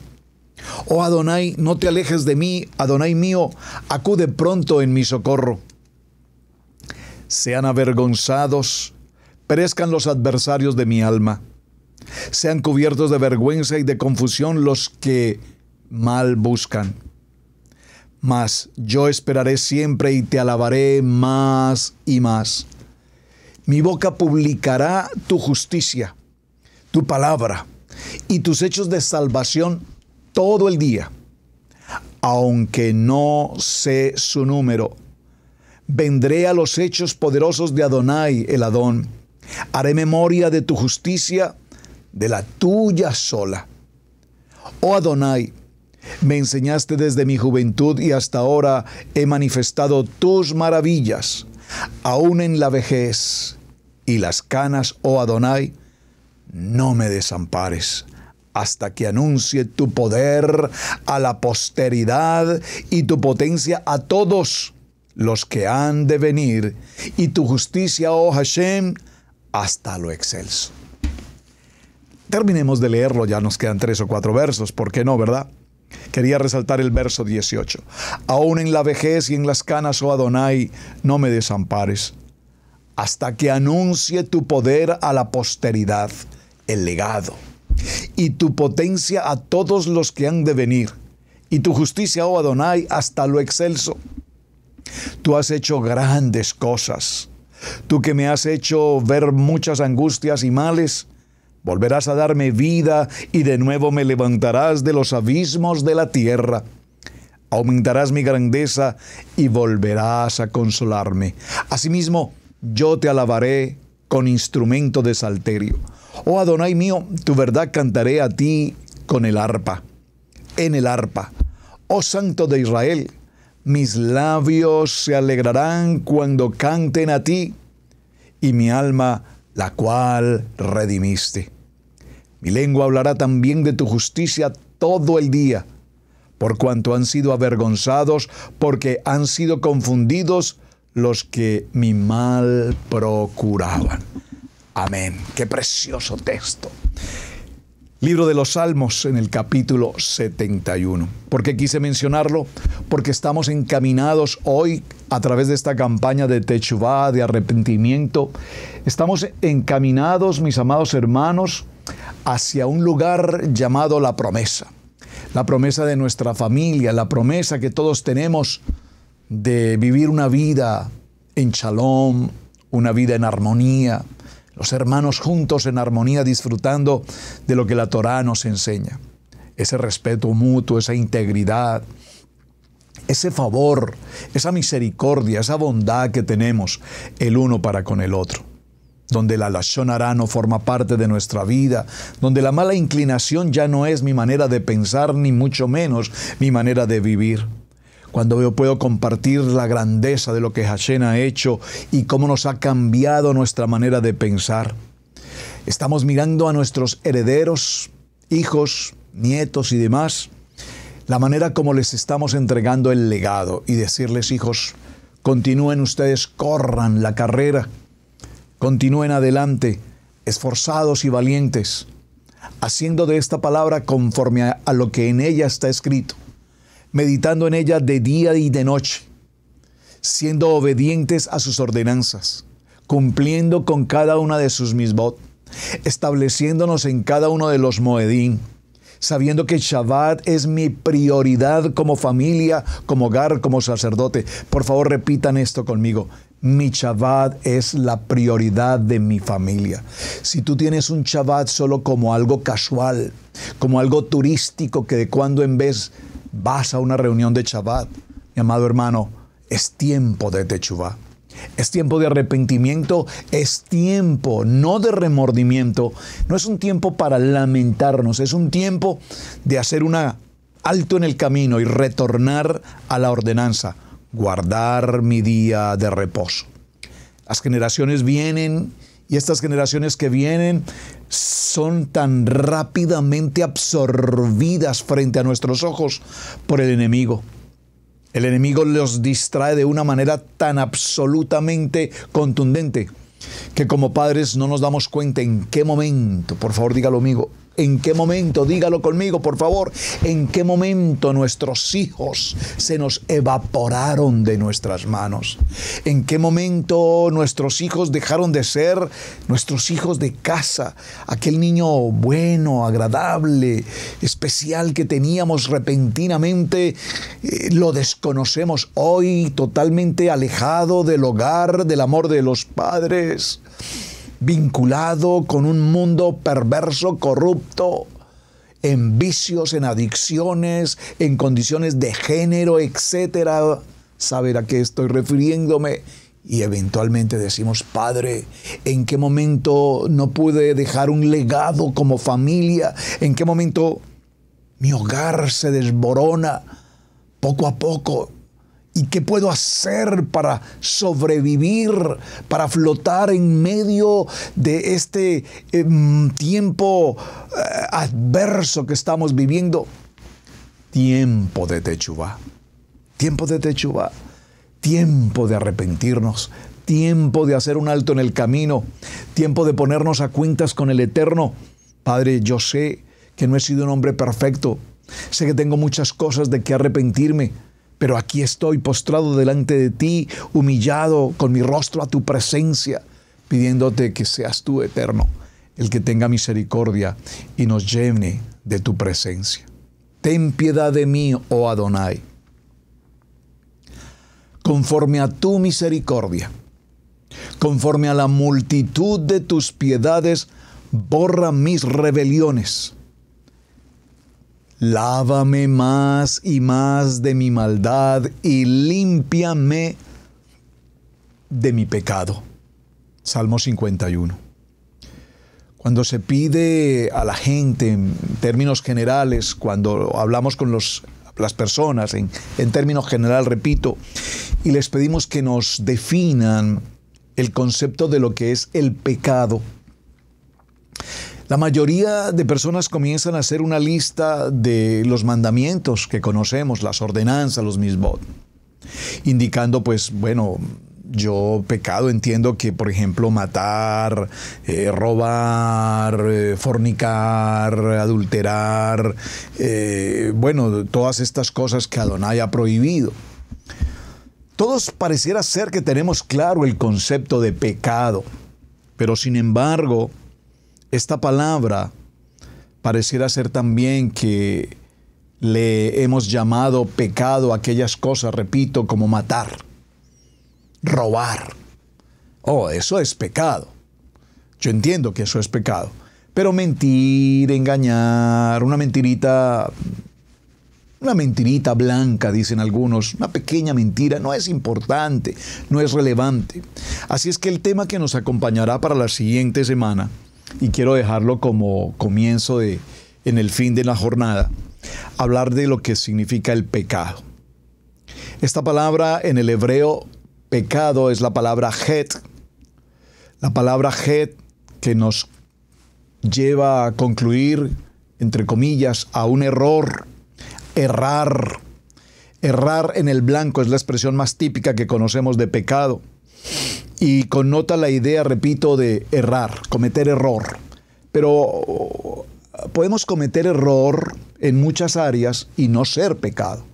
Oh Adonai, no te alejes de mí, Adonai mío, acude pronto en mi socorro. Sean avergonzados, perezcan los adversarios de mi alma. Sean cubiertos de vergüenza y de confusión los que mal buscan. Mas yo esperaré siempre y te alabaré más y más. Mi boca publicará tu justicia, tu palabra y tus hechos de salvación todo el día, aunque no sé su número. Vendré a los hechos poderosos de Adonai, el Adón. Haré memoria de tu justicia, de la tuya sola. Oh Adonai, me enseñaste desde mi juventud y hasta ahora he manifestado tus maravillas, aún en la vejez y las canas, oh Adonai, no me desampares, hasta que anuncie tu poder a la posteridad y tu potencia a todos los que han de venir, y tu justicia, oh Hashem, hasta lo excelso. Terminemos de leerlo, ya nos quedan 3 o 4 versos, ¿por qué no, verdad? Quería resaltar el verso 18. Aún en la vejez y en las canas, oh Adonai, no me desampares, hasta que anuncie tu poder a la posteridad, el legado, y tu potencia a todos los que han de venir, y tu justicia, oh Adonai, hasta lo excelso. Tú has hecho grandes cosas. Tú que me has hecho ver muchas angustias y males, volverás a darme vida y de nuevo me levantarás de los abismos de la tierra. Aumentarás mi grandeza y volverás a consolarme. Asimismo, yo te alabaré con instrumento de salterio. Oh Adonai mío, tu verdad cantaré a ti con el arpa, en el arpa. Oh Santo de Israel, mis labios se alegrarán cuando canten a ti, y mi alma, la cual redimiste. Mi lengua hablará también de tu justicia todo el día, por cuanto han sido avergonzados, porque han sido confundidos los que mi mal procuraban. Amén. Qué precioso texto. Libro de los Salmos en el capítulo 71. ¿Por qué quise mencionarlo? Porque estamos encaminados hoy a través de esta campaña de Teshuvá, de arrepentimiento. Estamos encaminados, mis amados hermanos, hacia un lugar llamado la promesa. La promesa de nuestra familia, la promesa que todos tenemos de vivir una vida en shalom, una vida en armonía, los hermanos juntos en armonía disfrutando de lo que la Torá nos enseña. Ese respeto mutuo, esa integridad, ese favor, esa misericordia, esa bondad que tenemos el uno para con el otro. Donde la lashon hará no forma parte de nuestra vida, donde la mala inclinación ya no es mi manera de pensar, ni mucho menos mi manera de vivir. Cuando yo puedo compartir la grandeza de lo que Hashem ha hecho y cómo nos ha cambiado nuestra manera de pensar. Estamos mirando a nuestros herederos, hijos, nietos y demás, la manera como les estamos entregando el legado y decirles, hijos, continúen ustedes, corran la carrera. Continúen adelante, esforzados y valientes, haciendo de esta palabra conforme a lo que en ella está escrito, meditando en ella de día y de noche, siendo obedientes a sus ordenanzas, cumpliendo con cada una de sus misbot, estableciéndonos en cada uno de los moedín, sabiendo que Shabbat es mi prioridad como familia, como hogar, como sacerdote. Por favor, repitan esto conmigo. Mi Shabbat es la prioridad de mi familia. Si tú tienes un Shabbat solo como algo casual, como algo turístico que de cuando en vez vas a una reunión de Shabbat, mi amado hermano, es tiempo de Teshuvá. Es tiempo de arrepentimiento, es tiempo no de remordimiento, no es un tiempo para lamentarnos, es un tiempo de hacer un alto en el camino y retornar a la ordenanza, guardar mi día de reposo. Las generaciones vienen y estas generaciones que vienen son tan rápidamente absorbidas frente a nuestros ojos por el enemigo. El enemigo los distrae de una manera tan absolutamente contundente que como padres no nos damos cuenta en qué momento, por favor dígalo conmigo, en qué momento, dígalo conmigo por favor, en qué momento nuestros hijos se nos evaporaron de nuestras manos, en qué momento nuestros hijos dejaron de ser nuestros hijos de casa, aquel niño bueno, agradable, especial que teníamos repentinamente, lo desconocemos hoy totalmente alejado del hogar, del amor de los padres, vinculado con un mundo perverso, corrupto, en vicios, en adicciones, en condiciones de género, etcétera. ¿Saber a qué estoy refiriéndome? Y eventualmente decimos, Padre, ¿en qué momento no pude dejar un legado como familia? ¿En qué momento mi hogar se desborona poco a poco? ¿Y qué puedo hacer para sobrevivir, para flotar en medio de este tiempo adverso que estamos viviendo? Tiempo de Teshuvá, tiempo de Teshuvá, tiempo de arrepentirnos, tiempo de hacer un alto en el camino, tiempo de ponernos a cuentas con el Eterno. Padre, yo sé que no he sido un hombre perfecto, sé que tengo muchas cosas de que arrepentirme, pero aquí estoy postrado delante de ti, humillado con mi rostro a tu presencia, pidiéndote que seas tú, Eterno, el que tenga misericordia y nos llene de tu presencia. Ten piedad de mí, oh Adonai. Conforme a tu misericordia, conforme a la multitud de tus piedades, borra mis rebeliones. Lávame más y más de mi maldad y límpiame de mi pecado. Salmo 51. Cuando se pide a la gente en términos generales, cuando hablamos con las personas en términos general, repito, y les pedimos que nos definan el concepto de lo que es el pecado, la mayoría de personas comienzan a hacer una lista de los mandamientos que conocemos, las ordenanzas, los misbot, indicando, pues, bueno, yo pecado entiendo que, por ejemplo, matar, robar, fornicar, adulterar, bueno, todas estas cosas que Adonai ha prohibido. Todos pareciera ser que tenemos claro el concepto de pecado, pero sin embargo, esta palabra pareciera ser también que le hemos llamado pecado a aquellas cosas, repito, como matar, robar. Oh, eso es pecado. Yo entiendo que eso es pecado. Pero mentir, engañar, una mentirita blanca, dicen algunos, una pequeña mentira, no es importante, no es relevante. Así es que el tema que nos acompañará para la siguiente semana, y quiero dejarlo como comienzo en el fin de la jornada, hablar de lo que significa el pecado. Esta palabra en el hebreo pecado es la palabra het. La palabra het que nos lleva a concluir, entre comillas, a un error, errar. Errar en el blanco es la expresión más típica que conocemos de pecado y connota la idea, repito, de errar, cometer error. Pero podemos cometer error en muchas áreas y no ser pecado.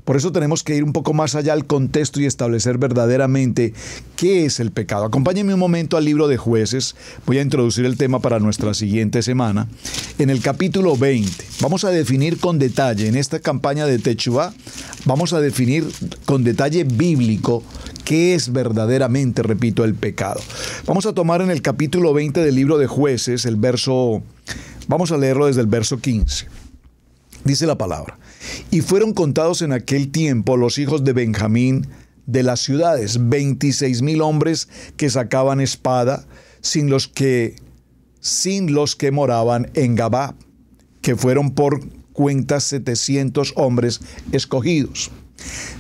Por eso tenemos que ir un poco más allá al contexto y establecer verdaderamente qué es el pecado. Acompáñenme un momento al libro de Jueces. Voy a introducir el tema para nuestra siguiente semana. En el capítulo 20, vamos a definir con detalle, en esta campaña de Techuvá, vamos a definir con detalle bíblico qué es verdaderamente, repito, el pecado. Vamos a tomar en el capítulo 20 del libro de Jueces el verso, vamos a leerlo desde el verso 15. Dice la palabra: y fueron contados en aquel tiempo los hijos de Benjamín de las ciudades, 26,000 hombres que sacaban espada, sin los que moraban en Gabá, que fueron por cuenta 700 hombres escogidos.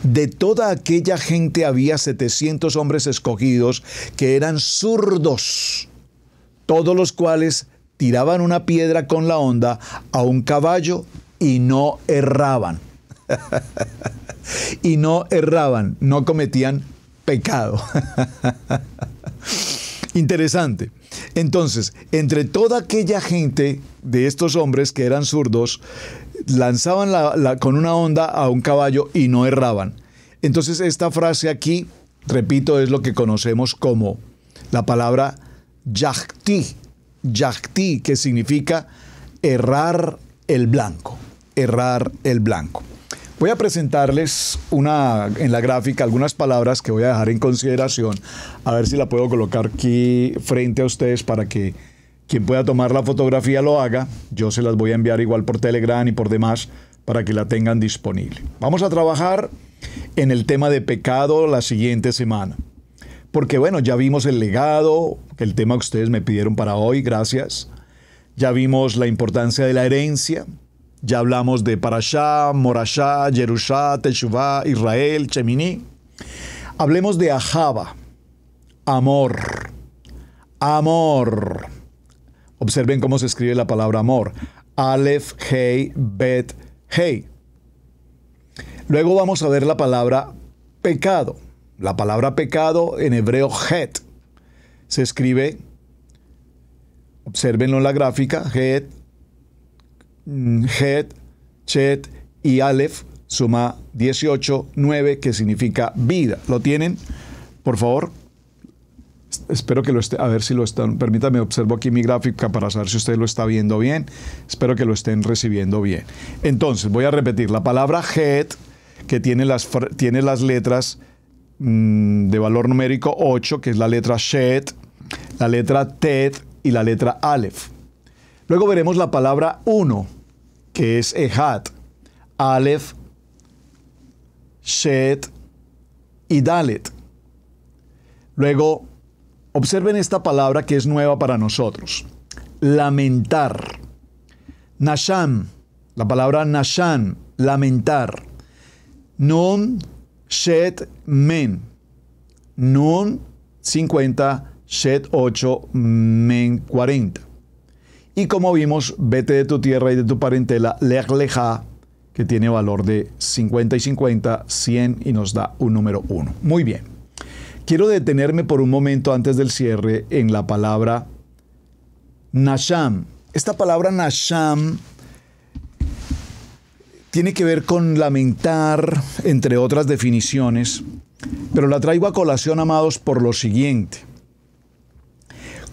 De toda aquella gente había 700 hombres escogidos que eran zurdos, todos los cuales tiraban una piedra con la honda a un caballo y no erraban. Y no erraban, no cometían pecado. Interesante. Entonces, entre toda aquella gente de estos hombres que eran zurdos, lanzaban con una honda a un caballo y no erraban. Entonces, esta frase aquí, repito, es lo que conocemos como la palabra yachti, que significa errar el blanco. Errar el blanco. Voy a presentarles en la gráfica algunas palabras que voy a dejar en consideración, a ver si la puedo colocar aquí frente a ustedes para que quien pueda tomar la fotografía lo haga. Yo se las voy a enviar igual por Telegram y por demás para que la tengan disponible. Vamos a trabajar en el tema de pecado la siguiente semana, porque bueno, ya vimos el legado, el tema que ustedes me pidieron para hoy, gracias. Ya vimos la importancia de la herencia. Ya hablamos de Parashá, Morashá, Yerushá, Teshuvá, Israel, Shemini. Hablemos de Ahava, amor. Amor. Observen cómo se escribe la palabra amor. Aleph, Hei, Bet, Hei. Luego vamos a ver la palabra pecado. La palabra pecado en hebreo het. Se escribe, obsérvenlo en la gráfica, het, Chet y Aleph, suma 18, 9, que significa vida. ¿Lo tienen? Por favor. Espero que lo estén, a ver si lo están, permítame, observo aquí mi gráfica para saber si usted lo está viendo bien. Espero que lo estén recibiendo bien. Entonces, voy a repetir. La palabra Het, que tiene las letras de valor numérico 8, que es la letra Shet, la letra Tet y la letra Aleph. Luego veremos la palabra uno, que es Ejad, Aleph, Shet y Dalet. Luego Observen esta palabra que es nueva para nosotros. Lamentar. Nasham, la palabra nasham, lamentar. Nun, shet, men. Nun, 50, shet, 8, men, 40. Y como vimos, vete de tu tierra y de tu parentela, lech lecha, que tiene valor de 50 y 50, 100 y nos da un número 1. Muy bien. Quiero detenerme por un momento antes del cierre en la palabra nasham. Esta palabra nasham tiene que ver con lamentar, entre otras definiciones, pero la traigo a colación, amados, por lo siguiente.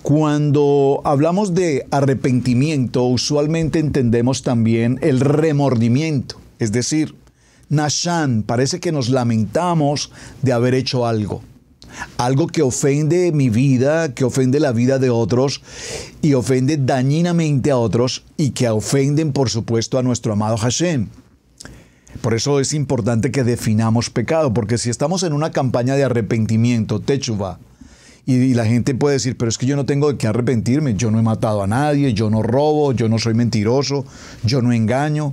Cuando hablamos de arrepentimiento, usualmente entendemos también el remordimiento, es decir, nasham, parece que nos lamentamos de haber hecho algo que ofende mi vida, que ofende la vida de otros y ofende dañinamente a otros y que ofenden, por supuesto, a nuestro amado Hashem. Por eso es importante que definamos pecado, porque si estamos en una campaña de arrepentimiento, teshuva, y la gente puede decir, pero es que yo no tengo de qué arrepentirme, yo no he matado a nadie, yo no robo, yo no soy mentiroso, yo no engaño.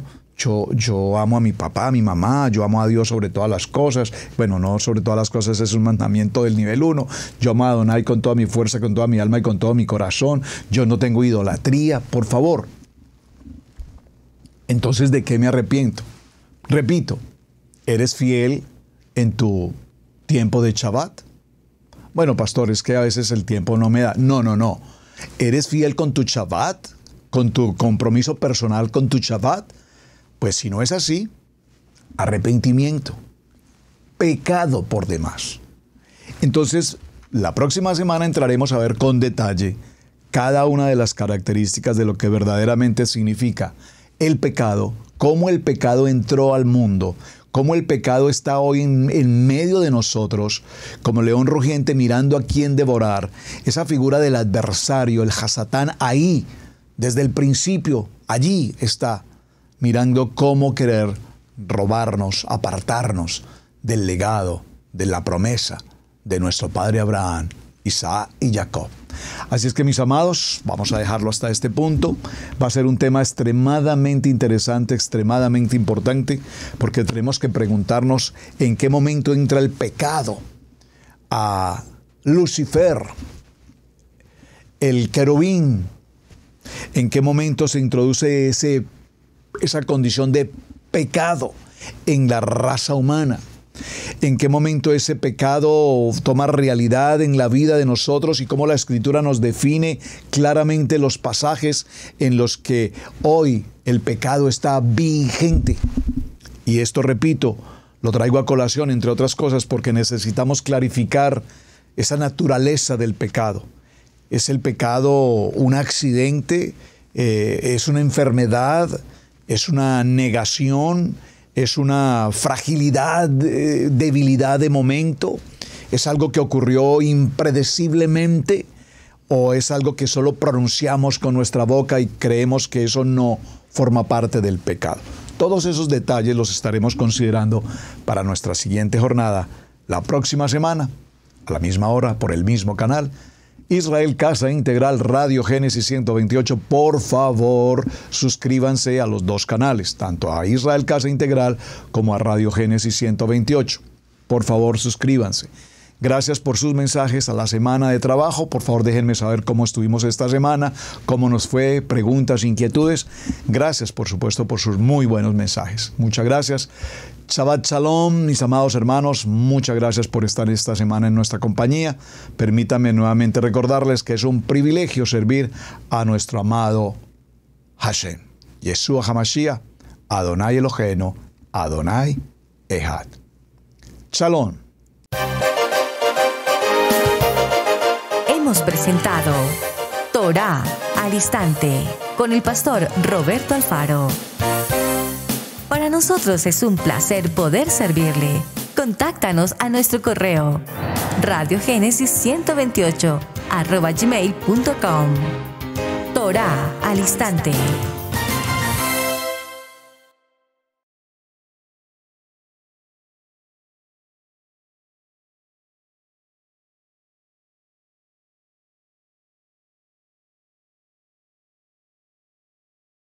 Yo amo a mi papá, a mi mamá, yo amo a Dios sobre todas las cosas. Bueno, no sobre todas las cosas, es un mandamiento del nivel 1. Yo amo a Adonai con toda mi fuerza, con toda mi alma y con todo mi corazón. Yo no tengo idolatría, por favor. Entonces, ¿de qué me arrepiento? Repito, ¿eres fiel en tu tiempo de Shabbat? Bueno, pastor, es que a veces el tiempo no me da. No. ¿Eres fiel con tu Shabbat? ¿Con tu compromiso personal con tu Shabbat? Pues si no es así, arrepentimiento, pecado por demás. Entonces, la próxima semana entraremos a ver con detalle cada una de las características de lo que verdaderamente significa el pecado, cómo el pecado entró al mundo, cómo el pecado está hoy en medio de nosotros, como león rugiente mirando a quién devorar, esa figura del adversario, el Hasatán, ahí, desde el principio, allí está, mirando cómo querer robarnos, apartarnos del legado, de la promesa de nuestro padre Abraham, Isaac y Jacob. Así es que, mis amados, vamos a dejarlo hasta este punto. Va a ser un tema extremadamente interesante, extremadamente importante, porque tenemos que preguntarnos en qué momento entra el pecado a Lucifer, el querubín, en qué momento se introduce esa condición de pecado en la raza humana. ¿En qué momento ese pecado toma realidad en la vida de nosotros y cómo la Escritura nos define claramente los pasajes en los que hoy el pecado está vigente? Y esto, repito, lo traigo a colación, entre otras cosas, porque necesitamos clarificar esa naturaleza del pecado. ¿Es el pecado un accidente? ¿Es una enfermedad? ¿Es una negación? ¿Es una fragilidad, debilidad de momento? ¿Es algo que ocurrió impredeciblemente? ¿O es algo que solo pronunciamos con nuestra boca y creemos que eso no forma parte del pecado? Todos esos detalles los estaremos considerando para nuestra siguiente jornada, la próxima semana, a la misma hora, por el mismo canal. Israel Casa Integral Radio Génesis 128, por favor, suscríbanse a los dos canales, tanto a Israel Casa Integral como a Radio Génesis 128. Por favor, suscríbanse. Gracias por sus mensajes a la semana de trabajo. Por favor, déjenme saber cómo estuvimos esta semana, cómo nos fue, preguntas, inquietudes. Gracias, por supuesto, por sus muy buenos mensajes. Muchas gracias. Shabbat Shalom, mis amados hermanos, muchas gracias por estar esta semana en nuestra compañía. Permítanme nuevamente recordarles que es un privilegio servir a nuestro amado Hashem, Yeshua HaMashiach, Adonai Eloheinu, Adonai Echad. Shalom. Hemos presentado Torá al Instante con el pastor Roberto Alfaro. Para nosotros es un placer poder servirle. Contáctanos a nuestro correo radiogenesis128@gmail.com. Torá al Instante.